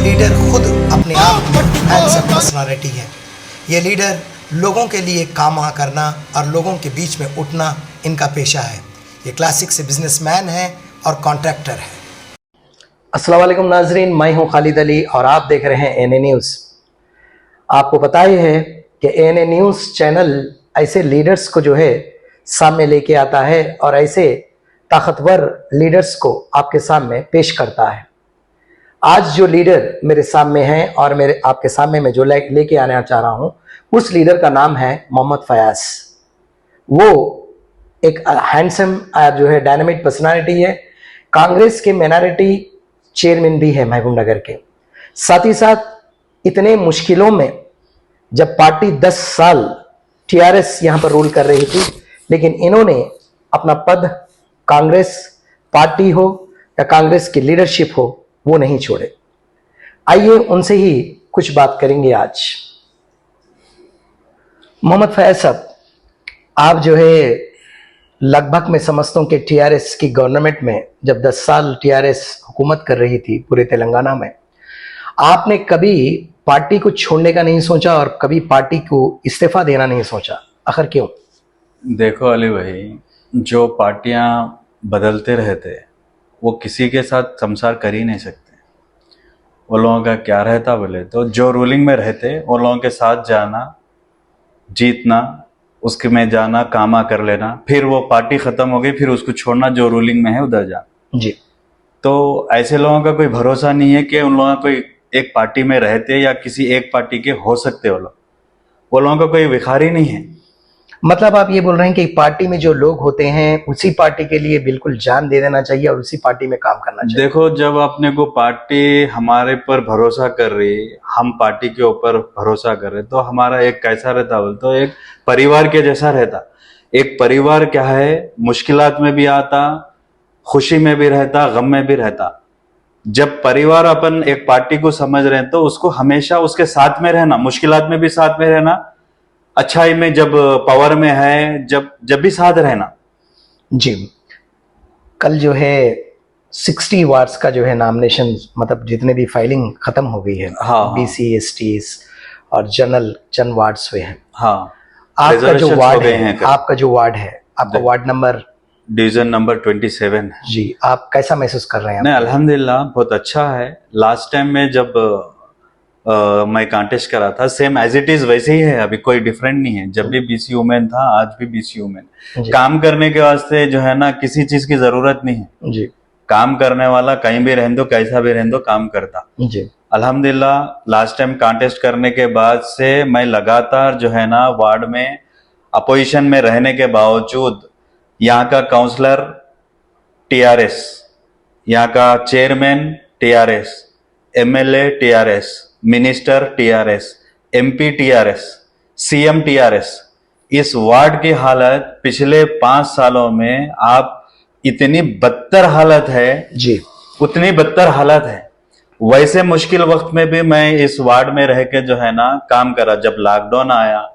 Leader खुद अपने आप में हैंडसम पर्सनालिटी है। ये लीडर लोगों के लिए काम करना और लोगों के बीच में उठना इनका पेशा है। ये क्लासिक से बिजनेसमैन है और कॉन्ट्रैक्टर है। अस्सलाम वालेकुम नाजरीन, मैं हूं खालिद अली और आप देख रहे हैं एएनए न्यूज़। आपको पता ही है कि एएनए न्यूज़ चैनल ऐसे लीडर्स को जो है सामने लेके आता है और ऐसे ताकतवर लीडर्स को आपके सामने पेश करता है। आज जो लीडर मेरे सामने है और मेरे आपके सामने में जो लेके आना चाह रहा हूं, उस लीडर का नाम है मोहम्मद फयाज। वो एक हैंडसम जो है डायनामिक पर्सनालिटी है। कांग्रेस के माइनॉरिटी चेयरमैन भी है महबूब नगर के। साथ ही साथ इतने मुश्किलों में जब पार्टी 10 साल टीआरएस यहां पर रूल कर रही थी, लेकिन इन्होंने अपना पद कांग्रेस पार्टी हो या कांग्रेस की लीडरशिप हो वो नहीं छोड़े। आइए उनसे ही कुछ बात करेंगे आज। मोहम्मद फयाज साहब, आप जो है लगभग मैं समझता हूं कि टीआरएस की गवर्नमेंट में जब 10 साल टीआरएस हुकूमत कर रही थी पूरे तेलंगाना में, आपने कभी पार्टी को छोड़ने का नहीं सोचा और कभी पार्टी को इस्तीफा देना नहीं सोचा, आखिर क्यों? देखो अली भाई, जो पार्टियां बदलते रहते वो किसी के साथ संसार कर ही नहीं सकते। वो लोगों का क्या रहता बोले तो जो रूलिंग में रहते वो लोगों के साथ जाना, जीतना, उसके में जाना, कामा कर लेना, फिर वो पार्टी खत्म हो गई फिर उसको छोड़ना, जो रूलिंग में है उधर जाना जी। तो ऐसे लोगों का कोई भरोसा नहीं है कि उन लोगों का कोई एक पार्टी में रहते या किसी एक पार्टी के हो सकते। वो लोगों का कोई विखार ही नहीं है। मतलब आप ये बोल रहे हैं कि पार्टी में जो लोग होते हैं उसी पार्टी के लिए बिल्कुल जान दे देना चाहिए और उसी पार्टी में काम करना चाहिए। देखो, जब अपने को पार्टी हमारे पर भरोसा कर रही, हम पार्टी के ऊपर भरोसा कर रहे, तो हमारा एक कैसा रहता बोल तो एक परिवार के जैसा रहता। एक परिवार क्या है, मुश्किलात में भी आता, खुशी में भी रहता, गम में भी रहता। जब परिवार अपन एक पार्टी को समझ रहे हैं तो उसको हमेशा उसके साथ में रहना, मुश्किलात में भी साथ में रहना, अच्छाई में जब पावर में है जब भी साथ रहना। जी। कल जो है 60 वार्ड्स का जो है नॉमिनेशन, मतलब जितने भी फाइलिंग खत्म हो गई है। हाँ। बीसी, एसटीज और जनरल चंद वार्ड्स हुए हैं। हाँ। आपका जो वार्ड है, आपका जी। Ward number division number 27। जी, आप कैसा महसूस कर रहे हैं? नहीं, अल्हम्दुलिल्लाह बहुत अच्छा है। लास्ट टाइम में जब मैं कांटेस्ट करा था, सेम एज इट इज वैसे ही है, अभी कोई डिफरेंट नहीं है। जब भी बीसी वुमेन था, आज भी बीसी वुमेन। काम करने के वास्ते जो है ना, किसी चीज की जरूरत नहीं है जी। काम करने वाला कहीं भी रहने दो, कैसा भी रहने दो, काम करता जी। अल्हम्दुलिल्लाह। लास्ट टाइम कांटेस्ट करने के बाद से मैं लगातार जो है ना वार्ड में अपोजिशन में रहने के बावजूद यहाँ का काउंसलर टीआरएस, यहाँ का chairman TRS, MLA TRS, minister TRS, MP TRS, CM TRS, इस वार्ड की हालत पिछले 5 सालों में आप इतनी बदतर हालत है जी, उतनी बदतर हालत है। वैसे मुश्किल वक्त में भी मैं इस वार्ड में रह के जो है ना काम करा। जब लॉकडाउन आया,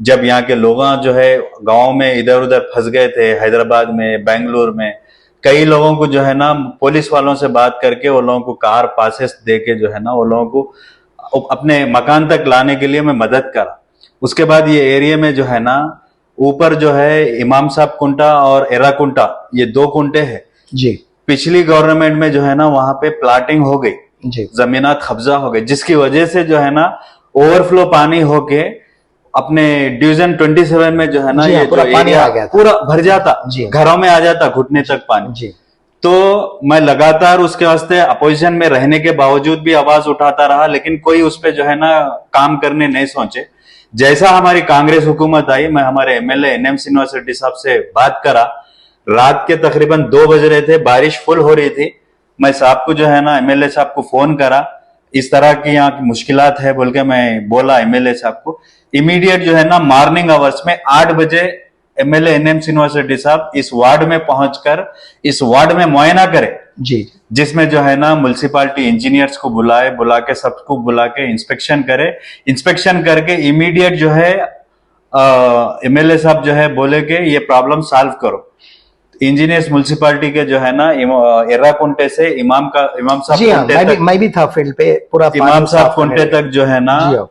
जब यहाँ के लोग जो है गांव में इधर उधर फंस गए थे, हैदराबाद में, बेंगलुरु में, कई लोगों को जो है ना पुलिस वालों से बात करके वो लोगों को कार पासेस दे के जो है ना वो लोगों को अपने मकान तक लाने के लिए मैं मदद करा। उसके बाद ये एरिया में जो है ना ऊपर जो है इमाम साहब कुंटा और एरा कुंटा, ये 2 कुंटे हैं जी। पिछली गवर्नमेंट में जो है ना वहां पे प्लाटिंग हो गई, जमीनात कब्जा हो गई, जिसकी वजह से जो है ना ओवरफ्लो पानी होके अपने डिवीजन 27 में जो है ना ये पूरा पानी आ गया था, पूरा भर जाता, घरों में आ जाता, घुटने तक पानी जी। तो मैं लगातार उसके वास्ते अपोजिशन में रहने के बावजूद भी आवाज उठाता रहा, लेकिन कोई उस पर जो है ना काम करने नहीं सोचे। जैसा हमारी कांग्रेस हुकूमत आई, मैं हमारे एमएलए एनएम श्रीनिवास रेड्डी साहब से बात करा। रात के तकरीबन 2 बज रहे थे, बारिश फुल हो रही थी। मैं साहब को जो है ना एमएलए साहब को फोन करा, इस तरह की यहाँ की मुश्किलात है बोल के मैं बोला एमएलए साहब को। इमीडिएट जो है ना मॉर्निंग आवर्स में 8 बजे एमएलए एनएम श्रीनिवास रेड्डी साहब इस वार्ड में पहुंचकर इस वार्ड में मुआयना करे जी, जिसमें जो है ना म्युनिसिपालिटी इंजीनियर्स को बुला के सबको बुला के इंस्पेक्शन करे। इंस्पेक्शन करके इमीडिएट जो है एमएलए साहब जो है बोले कि ये प्रॉब्लम सॉल्व करो। इंजीनियर्स म्युनिसिपालिटी के जो है ना एर्राकुंटे से इमाम साहब जी हाँ, कुंटे तक, मैं भी था फील्ड पे, पूरा इमाम पानी साहब साफ करने कुंटे लगे। तक जो है ना जी हाँ,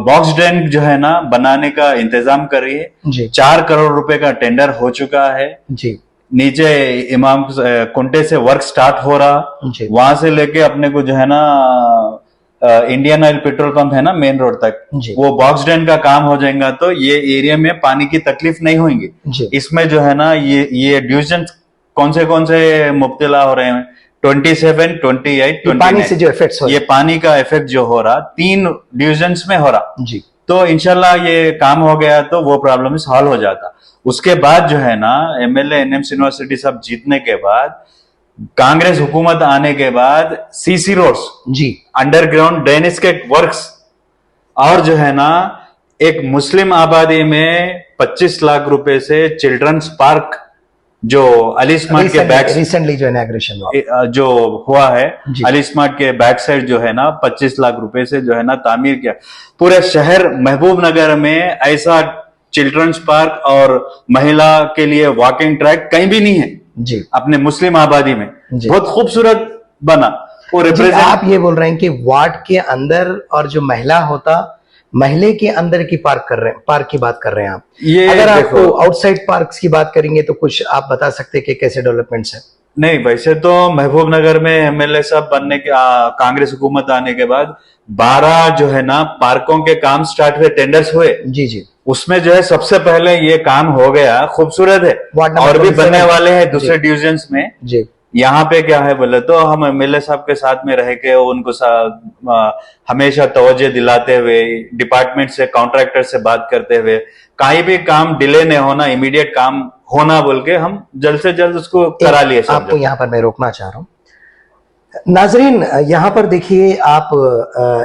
बॉक्स ड्रेन जो है ना बनाने का इंतजाम कर रही है। जी 4 करोड़ रुपए का टेंडर हो चुका है। जी नीचे इमाम कुंटे से वर्क स्टार्ट हो रहा, जी वहां से लेके अपने को जो है ना इंडियन ऑयल पेट्रोल पंप है ना मेन रोड तक, जी वो बॉक्स ड्रेन का काम हो जाएगा तो ये एरिया में पानी की तकलीफ नहीं होगी। जी इसमें जो है ना ये डिवीजन कौन से मुब्तला हो रहे हैं, 27, 28, ये पानी 29, से जो इफेक्ट्स हो ये पानी का इफेक्ट जो हो रहा 3 डिविजन्स में हो रहा। जी तो इंशाल्लाह ये काम हो गया तो वो प्रॉब्लम सॉल्व हो जाता। उसके बाद जो है ना एमएलए एनएम्स यूनिवर्सिटी साहब जीतने के बाद, कांग्रेस हुकूमत आने के बाद सीसी रोड्स, जी अंडरग्राउंड ड्रेनेज के वर्क्स, और जो है ना एक मुस्लिम आबादी में 25 लाख रुपए से चिल्ड्रंस पार्क जो अली स्मार्ट के बैक रिसेंटली जो इनॉग्रेशन हुआ जो हुआ है, जी। अली स्मार्ट के बैक साइड जो है ना 25 लाख रुपए से जो है ना तामीर किया। पूरे शहर महबूब नगर में ऐसा चिल्ड्रंस पार्क और महिला के लिए वॉकिंग ट्रैक कहीं भी नहीं है जी अपने मुस्लिम आबादी में। जी। बहुत खूबसूरत बना वो जी, रिप्रेजेंट। आप ये बोल रहे हैं कि वार्ड के अंदर और जो महिला होता, महिले के अंदर की पार्क की बात कर रहे हैं आप। ये अगर आप देखो, आउटसाइड पार्क्स की बात करेंगे तो कुछ आप बता सकते हैं कि कैसे डेवलपमेंट्स है? नहीं वैसे तो महबूब नगर में एमएलए साहब बनने के कांग्रेस हुकूमत आने के बाद 12 जो है ना पार्कों के काम स्टार्ट हुए, टेंडर्स हुए। जी जी उसमें जो है सबसे पहले ये काम हो गया, खूबसूरत है, वार्ड नंबर और भी 27 बनने वाले हैं दूसरे जी। डिविजन्स में। जी यहाँ पे क्या है बोले तो हम एमएलए साहब के साथ में रह के उनको हमेशा तवज्जो दिलाते हुए, डिपार्टमेंट से कॉन्ट्रैक्टर से बात करते हुए, कहीं भी काम डिले नहीं होना, इमीडिएट काम होना बोल के हम जल्द से जल्द उसको करा लिए सब। आपको यहाँ पर मैं रोकना चाह रहा हूँ नाजरीन, यहाँ पर देखिए आप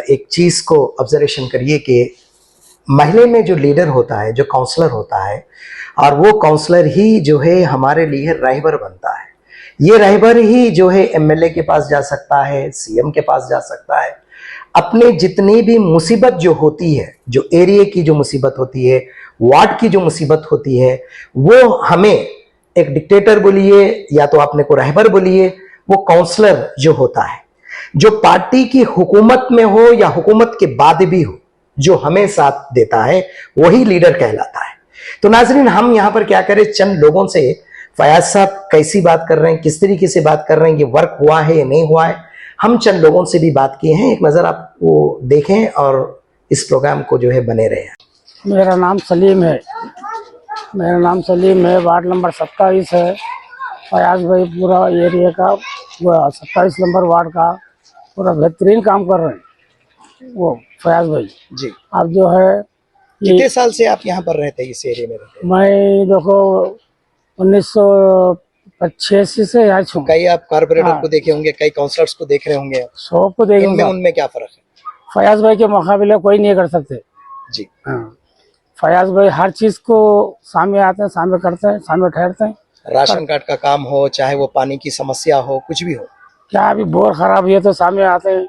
एक चीज को ऑब्जर्वेशन करिए कि महिले में जो लीडर होता है, जो काउंसलर होता है, और वो काउंसलर ही जो है हमारे लिए रहबर बनता है। ये रहबर ही जो है एमएलए के पास जा सकता है, सीएम के पास जा सकता है। अपने जितनी भी मुसीबत जो होती है, जो एरिया की जो मुसीबत होती है, वार्ड की जो मुसीबत होती है, वो हमें एक डिक्टेटर बोलिए या तो अपने को रहबर बोलिए, वो काउंसलर जो होता है, जो पार्टी की हुकूमत में हो या हुकूमत के बाद भी हो, जो हमें साथ देता है, वही लीडर कहलाता है। तो नाजरीन, हम यहाँ पर क्या करें, चंद लोगों से फयाज साहब कैसी बात कर रहे हैं, किस तरीके से बात कर रहे हैं, ये वर्क हुआ है या नहीं हुआ है, हम चंद लोगों से भी बात किए हैं। एक नज़र आप वो देखें और इस प्रोग्राम को जो है बने रहे। मेरा नाम सलीम है, वार्ड नंबर 27 है। फयाज भाई पूरा एरिया का 27 नंबर वार्ड का पूरा बेहतरीन काम कर रहे हैं वो फयाज भाई जी, अब जो है कितने साल से आप यहाँ पर रहते हैं, इस एरिया में रहते हैं? मैं देखो 1985 से यहाँ छूँ। कई आप कारपोरेटर हाँ। को देखे होंगे, कई काउंसलर्स को देख रहे होंगे, शौक को इनमें देखूंगा, उनमें क्या फर्क है? फयाज भाई के मुकाबले कोई नहीं कर सकते। जी हाँ, फयाज भाई हर चीज को सामने आते हैं, सामने करते हैं, सामने ठहरते हैं। राशन कार्ड का काम हो, चाहे वो पानी की समस्या हो, कुछ भी हो, क्या अभी बोर खराब हुई है तो सामने आते हैं,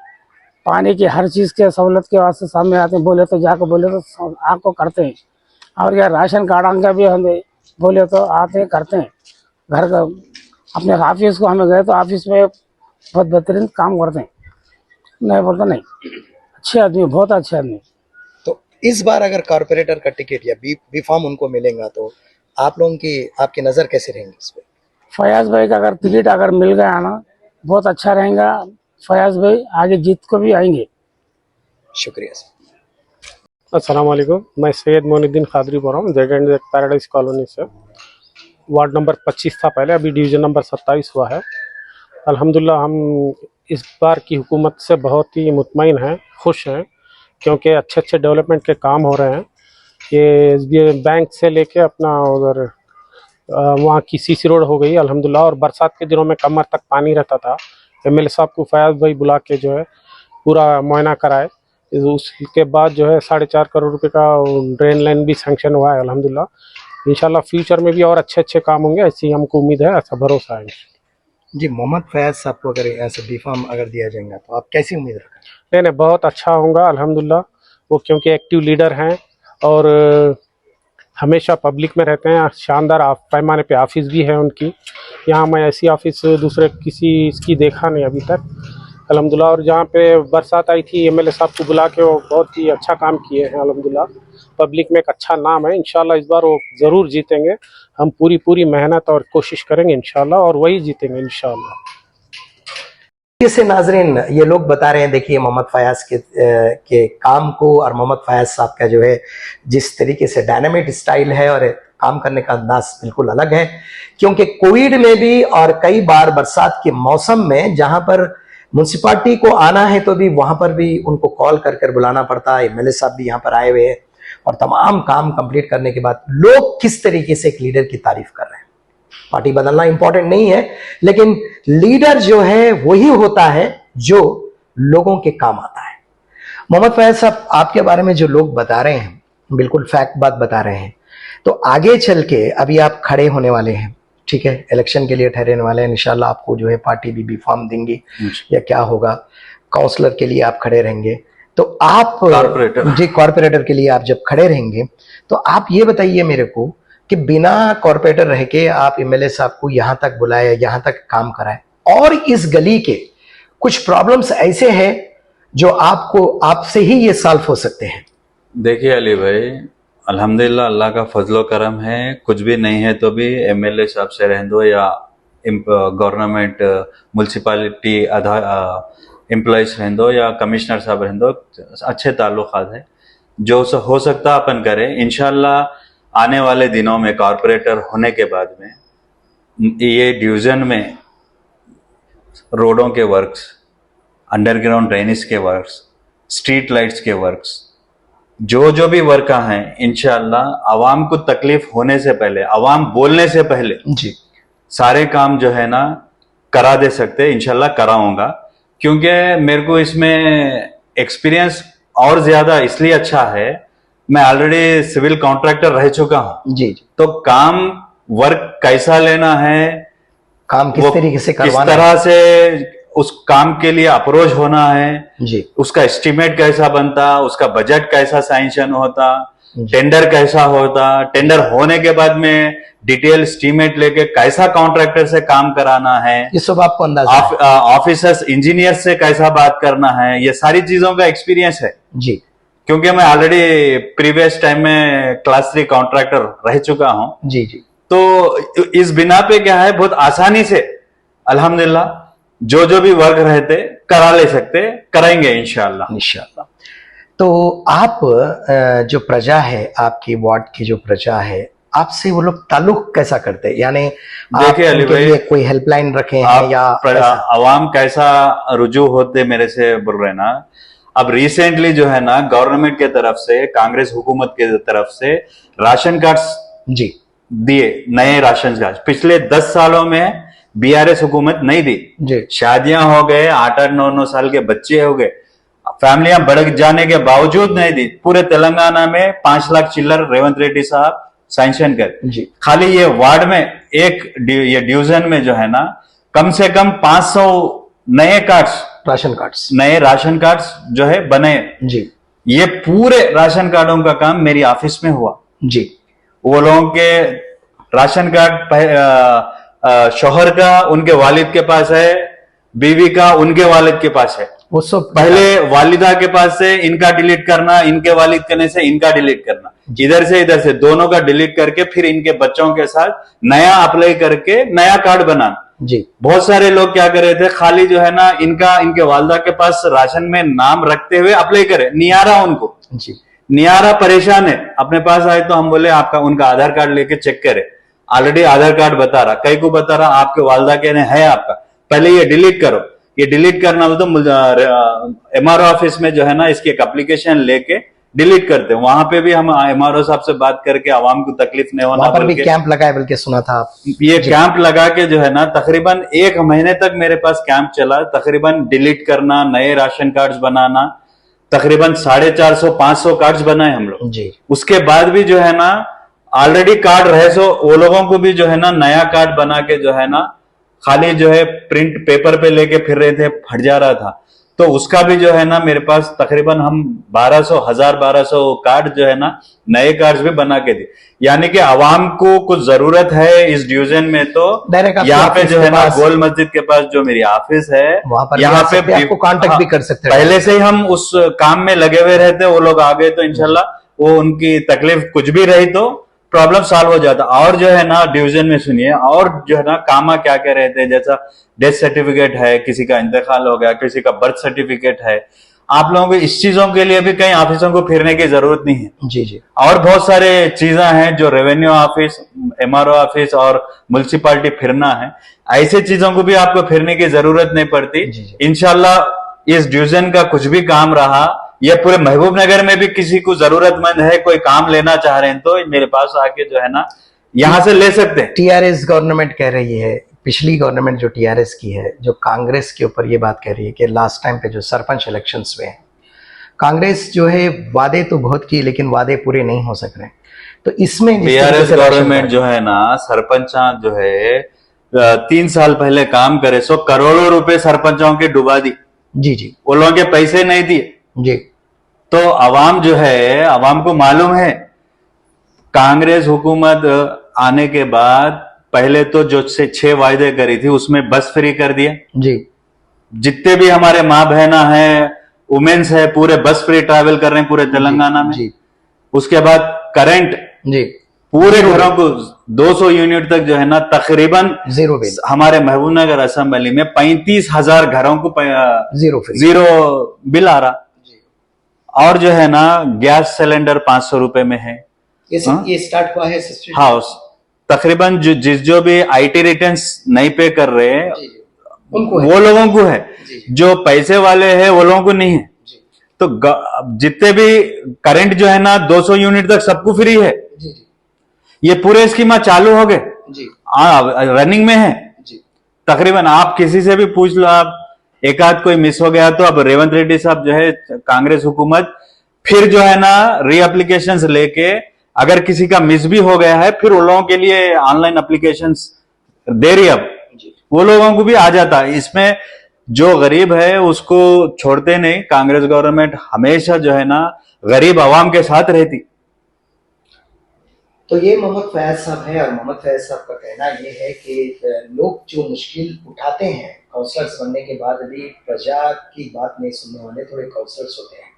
पानी की हर चीज के सहूलत के वास्ते सामने आते हैं। बोले तो जाकर बोले तो आपको करते हैं, और क्या राशन कार्ड का भी हमें बोले तो आते हैं, करते हैं। घर का अपने ऑफिस को हमें गए तो ऑफिस में बहुत बेहतरीन काम करते हैं। नहीं बोलता नहीं, अच्छे आदमी, बहुत अच्छे आदमी। तो इस बार अगर कारपोरेटर का टिकट या बी फॉर्म उनको मिलेगा तो आप लोगों की, आपकी नजर कैसे रहेंगी इस पे? फयाज भाई का अगर टिकट अगर मिल गया ना, बहुत अच्छा रहेगा। फयाज भाई आगे जीत को भी आएंगे। शुक्रिया सर। अस्सलाम वालेकुम, मैं सैयद मोइनुद्दीन खादरी बोल रहा हूँ, जेड पैराडाइज कॉलोनी से। वार्ड नंबर 25 था पहले, अभी डिवीज़न नंबर 27 हुआ है। अल्हम्दुलिल्लाह हम इस बार की हुकूमत से बहुत ही मुतमईन हैं, खुश हैं, क्योंकि अच्छे अच्छे डेवलपमेंट के काम हो रहे हैं। ये बैंक से लेके अपना उधर वहाँ की सीसी रोड हो गई अल्हम्दुलिल्लाह, और बरसात के दिनों में कमर तक पानी रहता था। एमएलए साहब को फयाज भाई बुला के जो है पूरा मुआयना कराए। उसके बाद जो है 4.5 करोड़ रुपए का ड्रेन लाइन भी सैंक्शन हुआ है अल्हम्दुलिल्लाह। इंशाल्लाह फ्यूचर में भी और अच्छे अच्छे काम होंगे, ऐसी हमको उम्मीद है, ऐसा भरोसा है। जी, मोहम्मद फयाज साहब को अगर ऐसे बी फॉर्म अगर दिया जाएगा तो आप कैसी उम्मीद रखें? नहीं, बहुत अच्छा होगा अल्हम्दुलिल्लाह। वो क्योंकि एक्टिव लीडर हैं और हमेशा पब्लिक में रहते हैं। शानदार पैमाने पे ऑफिस भी है उनकी। यहाँ मैं ऐसी ऑफिस दूसरे किसी इसकी देखा नहीं अभी तक अल्हम्दुलिल्लाह। और जहाँ पे बरसात आई थी एमएलए साहब को बुला के वो बहुत ही अच्छा काम किए हैं अल्हम्दुलिल्लाह। पब्लिक में एक अच्छा नाम है। इंशाल्लाह इस बार वो ज़रूर जीतेंगे। हम पूरी मेहनत और कोशिश करेंगे इंशाल्लाह और वही जीतेंगे इंशाल्लाह। से नाजरीन ये लोग बता रहे हैं, देखिए मोहम्मद फयाज के काम को और मोहम्मद फयाज साहब का जो है जिस तरीके से डायनामिक स्टाइल है और काम करने का अंदाज बिल्कुल अलग है। क्योंकि कोविड में भी और कई बार बरसात के मौसम में जहां पर म्यूनसिपालिटी को आना है तो भी वहां पर भी उनको कॉल कर कर बुलाना पड़ता है। एमएलए साहब भी यहाँ पर आए हुए हैं और तमाम काम कंप्लीट करने के बाद लोग किस तरीके से एक लीडर की तारीफ कर रहे हैं। पार्टी बदलना इंपॉर्टेंट नहीं है, लेकिन लीडर जो है वही होता है जो लोगों के काम आता है। मोहम्मद फयाज साहब आपके बारे में जो लोग बता रहे हैं बिल्कुल फैक्ट बात बता रहे हैं। तो आगे चल के अभी आप खड़े होने वाले हैं, ठीक है, इलेक्शन के लिए ठहरने वाले हैं। इंशाल्लाह आपको जो है पार्टी भी फॉर्म देंगी या क्या होगा, काउंसलर के लिए आप खड़े रहेंगे। तो आप कॉर्पोरेटर के लिए आप जब खड़े रहेंगे तो आप ये बताइए मेरे को कि बिना कॉर्पोरेटर रह के आप एमएलए साहब को यहां तक बुलाए, यहां तक काम कराए, और इस गली के कुछ प्रॉब्लम्स ऐसे हैं जो आपसे ही ये सॉल्व हो सकते हैं। देखिए अली भाई, अल्हम्दुलिल्लाह अल्लाह का फजलो करम है। कुछ भी नहीं है तो भी एमएलए साहब से रहने दो या गवर्नमेंट म्यूनसिपालिटी एम्प्लॉयज रहने दो या कमिश्नर साहब रहने दो, अच्छे ताल्लुकात है। जो हो सकता अपन करें इंशाल्लाह। आने वाले दिनों में कॉर्पोरेटर होने के बाद में ये डिवीजन में रोडों के वर्क्स, अंडरग्राउंड ड्रेनेज के वर्क्स, स्ट्रीट लाइट्स के वर्क्स, जो भी वर्क हैं इंशाल्लाह आवाम को तकलीफ होने से पहले, आवाम बोलने से पहले जी सारे काम जो है ना करा दे सकते, इंशाल्लाह कराऊंगा। क्योंकि मेरे को इसमें एक्सपीरियंस और ज्यादा इसलिए अच्छा है, मैं ऑलरेडी सिविल कॉन्ट्रैक्टर रह चुका हूं। जी तो काम वर्क कैसा लेना है, काम किस तरीके से करवाना, किस तरह से उस काम के लिए अप्रोच होना है जी, उसका एस्टिमेट कैसा बनता, उसका बजट कैसा सैंक्शन होता, टेंडर कैसा होता, टेंडर होने के बाद में डिटेल एस्टिमेट लेके कैसा कॉन्ट्रैक्टर से काम कराना है, ये सब आपको अंदाजा है। ऑफिसर्स इंजीनियर से कैसा बात करना है, ये सारी चीजों का एक्सपीरियंस है। जी, क्योंकि मैं ऑलरेडी प्रीवियस टाइम में क्लास 3 कॉन्ट्रैक्टर रह चुका हूं। जी जी, तो इस बिना पे क्या है, बहुत आसानी से अल्हम्दुलिल्लाह जो भी वर्क रहते करा ले सकते, कराएंगे इंशाल्लाह। तो आप जो प्रजा है, आपकी वार्ड की जो प्रजा है, आपसे वो लोग ताल्लुक कैसा करते हैं? यानी देखिए अली भाई, कोई हेल्पलाइन रखे हैं या आवाम कैसा रुजू होते मेरे से बोल रहे ना। अब रिसेंटली जो है ना गवर्नमेंट के तरफ से, कांग्रेस हुकूमत के तरफ से राशन कार्ड्स जी दिए, नए राशन कार्ड। पिछले 10 सालों में बीआरएस हुकूमत नहीं दी जी। शादियां हो गए, 8-8, 9-9 साल के बच्चे हो गए, फैमिलियां बढ़ जाने के बावजूद नहीं दी। पूरे तेलंगाना में 5 लाख चिल्लर रेवंत रेड्डी साहब सैंक्शन कर जी। खाली ये वार्ड में ये डिवीजन में जो है ना कम से कम 500 नए नए राशन कार्ड्स जो है बने जी। ये पूरे राशन कार्डों का काम मेरी ऑफिस में हुआ जी। वो लोगों के राशन कार्ड शौहर का उनके वालिद के पास है, बीवी का उनके वालिद के पास है। वो सब पहले वालिदा के पास से इनका डिलीट करना, इनके वालिद करने से इनका डिलीट करना, इधर से दोनों का डिलीट करके फिर इनके बच्चों के साथ नया अप्लाई करके नया कार्ड बनाना जी। बहुत सारे लोग क्या कर रहे थे, खाली जो है ना इनके वालदा के पास राशन में नाम रखते हुए अप्लाई करे, नियारा उनको जी। नियारा परेशान है। अपने पास आए तो हम बोले उनका आधार कार्ड लेके चेक करे, ऑलरेडी आधार कार्ड बता रहा, कई को बता रहा आपके वालदा के ने है आपका, पहले ये डिलीट करो। ये डिलीट करना हो तो एमआरओ ऑफिस में जो है ना इसकी एक एप्लीकेशन लेके डिलीट करते हैं। वहां पे भी हम एमआरओ साहब से बात करके आवाम को तकलीफ नहीं होना, वहां पर भी कैंप लगाए बल्कि सुना था आप। ये कैंप लगा के जो है ना तकरीबन 1 महीने तक मेरे पास कैंप चला। तकरीबन डिलीट करना, नए राशन कार्ड्स बनाना, तकरीबन 450-500 कार्ड्स बनाए हम लोग जी। उसके बाद भी जो है ना ऑलरेडी कार्ड रहे सो वो लोगों को भी जो है ना नया कार्ड बना के जो है ना खाली जो है प्रिंट पेपर पे लेके फिर रहे थे, फट जा रहा था। तो उसका भी जो है ना मेरे पास तकरीबन हम 1200 कार्ड जो है ना नए कार्ड भी बना के दिए। यानी कि आवाम को कुछ जरूरत है इस डिवीजन में, तो डायरेक्ट आपके यहाँ पे ऑफिस जो के है ना पास- गोल मस्जिद के पास जो मेरी ऑफिस है वहां पर यहाँ भी पे आपको कांटेक्ट भी कर सकते हैं। पहले से ही हम उस काम में लगे हुए रहते, वो लोग आ गए तो इंशाल्लाह वो उनकी तकलीफ कुछ भी रही तो प्रॉब्लम सॉल्व हो जाता। और जो है ना डिवीजन में सुनिए, और जो है ना कामा क्या क्या रहते हैं, जैसा डेथ सर्टिफिकेट है, किसी का इंतकाल हो गया, किसी का बर्थ सर्टिफिकेट है, आप लोगों को इस चीजों के लिए भी कई ऑफिसों को फिरने की जरूरत नहीं है। जी जी और बहुत सारे चीजें हैं जो रेवेन्यू ऑफिस, एमआरओ ऑफिस और म्युनिसिपालिटी फिरना है, ऐसे चीजों को भी आपको फिरने की जरूरत नहीं पड़ती। जी, जी। इंशाल्लाह इस डिवीजन का कुछ भी काम रहा, या पूरे महबूब नगर में भी किसी को जरूरतमंद है, कोई काम लेना चाह रहे हैं, तो मेरे पास आके जो है ना यहां से ले सकते हैं। टीआरएस गवर्नमेंट कह रही है, पिछली गवर्नमेंट जो टीआरएस की है, जो कांग्रेस के ऊपर ये बात कह रही है कि लास्ट टाइम पे जो सरपंच इलेक्शंस हुए हैं, कांग्रेस जो है वादे तो बहुत किए लेकिन वादे पूरे नहीं हो सक रहे। तो इसमें जिस तरीके टीआरएस से राशन गवर्नमेंट कार्ड- जो है ना, सरपंच जो है 3 साल पहले काम करे, 100 करोड़ों रुपए सरपंचों के डुबा दी, जी जी वो लोगों के पैसे नहीं दिए। जी तो आवाम जो है, आवाम को मालूम है कांग्रेस हुकूमत आने के बाद पहले तो जो से 6 वायदे करी थी उसमें बस फ्री कर दिया, जी जितने भी हमारे माँ बहना है, वुमेन्स है, पूरे बस फ्री ट्रैवल कर रहे हैं पूरे तेलंगाना में। जी उसके बाद करंट जी पूरे घरों को 200 यूनिट तक जो है ना तकरीबन जीरो बिल, हमारे महबूबनगर असेंबली में 35,000 घरों को जीरो फ्री। जीरो बिल आ रहा। और जो है ना गैस सिलेंडर 500 रुपए में है। हाँ? ये स्टार्ट हुआ है सिस्टम। हाँ, तकरीबन जो भी आईटी रिटर्न्स नहीं पे कर रहे हैं उनको है। वो लोगों को है, जी। जो पैसे वाले हैं वो लोगों को नहीं है। जी तो जितने भी करंट जो है ना 200 यूनिट तक सबको फ्री है। जी जी ये पूरे स्कीमा चालू हो गए, जी रनिंग में है। जी तकरीबन आप किसी से भी पूछ लो, आप एक आध कोई मिस हो गया तो अब रेवंत रेड्डी साहब जो है कांग्रेस हुकूमत फिर जो है ना रीएप्लीकेशंस लेके, अगर किसी का मिस भी हो गया है फिर उन लोगों के लिए ऑनलाइन एप्लीकेशंस दे रही है। अब जी वो लोगों को भी आ जाता है। इसमें जो गरीब है उसको छोड़ते नहीं, कांग्रेस गवर्नमेंट हमेशा जो है ना गरीब आवाम के साथ रहती। तो ये मोहम्मद फैज साहब है, और मोहम्मद फैज साहब का कहना ये है कि लोग जो मुश्किल उठाते हैं काउंसलर्स बनने के बाद भी प्रजा की बात नहीं सुनने वाले थोड़े काउंसलर्स होते हैं,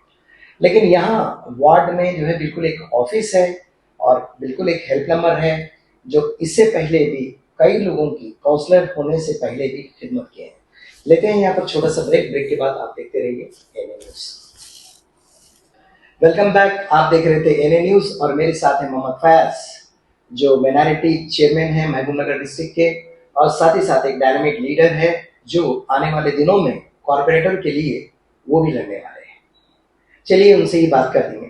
लेकिन यहाँ वार्ड में जो है बिल्कुल एक ऑफिस है और बिल्कुल एक हेल्प नंबर है, जो इससे पहले भी कई लोगों की काउंसलर होने से पहले भी खिदमत किए हैं। लेते हैं यहाँ पर छोटा सा ब्रेक के बाद आप देखते रहिए एनए न्यूज। वेलकम बैक, आप देख रहे थे एनए न्यूज और मेरे साथ है मोहम्मद फैज, जो माइनॉरिटी चेयरमैन है महबूबनगर डिस्ट्रिक्ट के, और साथ ही साथ एक डायनामिक लीडर है जो आने वाले दिनों में कॉर्पोरेटर के लिए वो भी लड़ने वाले हैं। चलिए उनसे ही बात कर देंगे।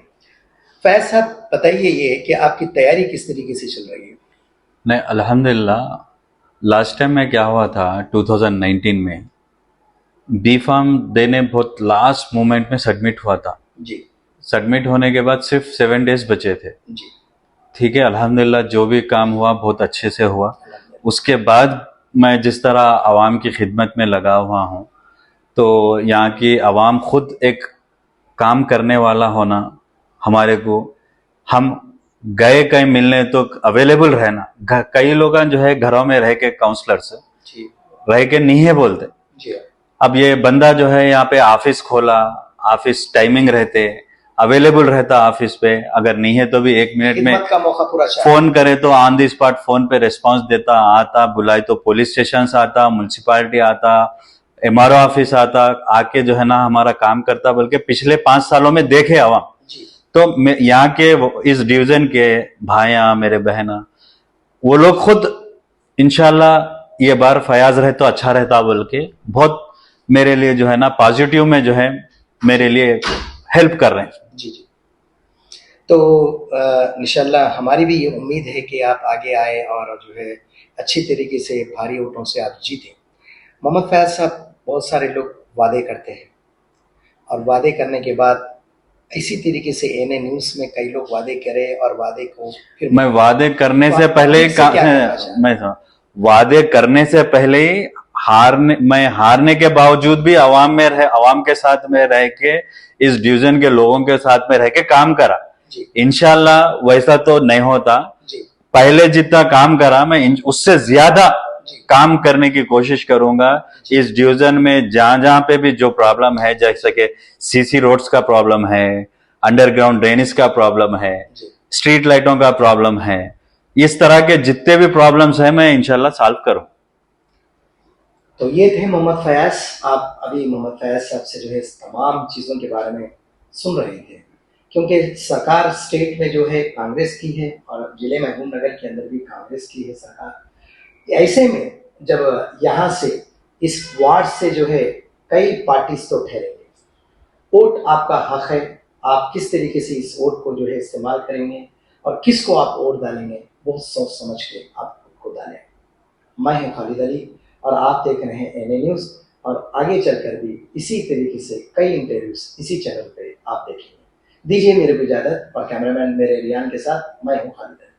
फैज साहब बताइए ये कि आपकी तैयारी किस तरीके से चल रही है? नहीं, अल्हम्दुलिल्लाह। लास्ट टाइम में क्या हुआ था 2019 में बी फार्म देने बहुत लास्ट मोमेंट में सबमिट हुआ था। जी सबमिट होने के बाद सिर्फ 7 डेज बचे थे। जी ठीक है, अल्हम्दुलिल्लाह जो भी काम हुआ बहुत अच्छे से हुआ। उसके बाद मैं जिस तरह आवाम की खिदमत में लगा हुआ हूँ, तो यहाँ की आवाम खुद एक काम करने वाला होना, हमारे को हम गए कहीं मिलने तो अवेलेबल रहना। कई लोग जो है घरों में रह के काउंसलर्स जी रह के नहीं है बोलते। जी अब ये बंदा जो है यहाँ पे ऑफिस खोला, ऑफिस टाइमिंग रहते, अवेलेबल रहता ऑफिस पे, अगर नहीं है तो भी 1 मिनट में खिदमत का मौका पूरा चाहिए। फोन करे तो ऑन दी स्पॉट फोन पे रिस्पांस देता, आता, बुलाए तो पुलिस स्टेशन आता, म्युनिसिपालिटी आता, एमआरओ ऑफिस आता, आके जो है ना हमारा काम करता। बल्कि पिछले 5 सालों में देखे आवाम, जी तो यहाँ के इस डिवीजन के भाइयां मेरे बहना, वो लोग खुद इंशाल्लाह ये बार फयाज रहे तो अच्छा रहता बोल के बहुत मेरे लिए जो है ना पॉजिटिव में जो है मेरे लिए हेल्प कर रहे हैं। जी जी। तो इंशाल्लाह हमारी भी ये उम्मीद है कि आप आगे आए और जो है अच्छी तरीके से भारी वोटों से आप जीतें। मोहम्मद फैज साहब, बहुत सारे लोग वादे करते हैं और वादे करने के बाद इसी तरीके से एनए न्यूज़ में कई लोग वादे करे और वादे को फिर मैं वादे करने से पहले ही इससे क्या करना चाहिए? मैं वादे करने से पहले ही मैं हारने के बावजूद भी अवाम के साथ में रह के इस डिवीजन के लोगों के साथ में रह के काम करा। जी इंशाल्लाह वैसा तो नहीं होता, जी पहले जितना काम करा मैं उससे ज्यादा जी काम करने की कोशिश करूंगा। इस डिवीजन में जहां जहां पे भी जो प्रॉब्लम है, जैसे कि सीसी रोड्स का प्रॉब्लम है, अंडरग्राउंड ड्रेनेज का प्रॉब्लम है, जी स्ट्रीट लाइटों का प्रॉब्लम है, इस तरह के जितने भी प्रॉब्लम्स हैं मैं इंशाल्लाह सॉल्व करूं। तो ये थे मोहम्मद फयाज। आप अभी मोहम्मद फयाज साहब से जो है इस तमाम चीज़ों के बारे में सुन रहे थे, क्योंकि सरकार स्टेट में जो है कांग्रेस की है और जिले महबूब नगर के अंदर भी कांग्रेस की है सरकार। ऐसे में जब यहाँ से इस वार्ड से जो है कई पार्टीज तो ठहरेंगे, वोट आपका हक है, आप किस तरीके से इस वोट को जो है इस्तेमाल करेंगे और किसको आप वोट डालेंगे, बहुत सोच समझ के आप खुद को डालें। मैं हूं खालिद अली और आप देख रहे हैं एनए न्यूज़, और आगे चलकर भी इसी तरीके से कई इंटरव्यूज इसी चैनल पे आप देखेंगे। दीजिए मेरे को इजाजत, और कैमरामैन मेरे रियान के साथ मैं हूं खालिद अली।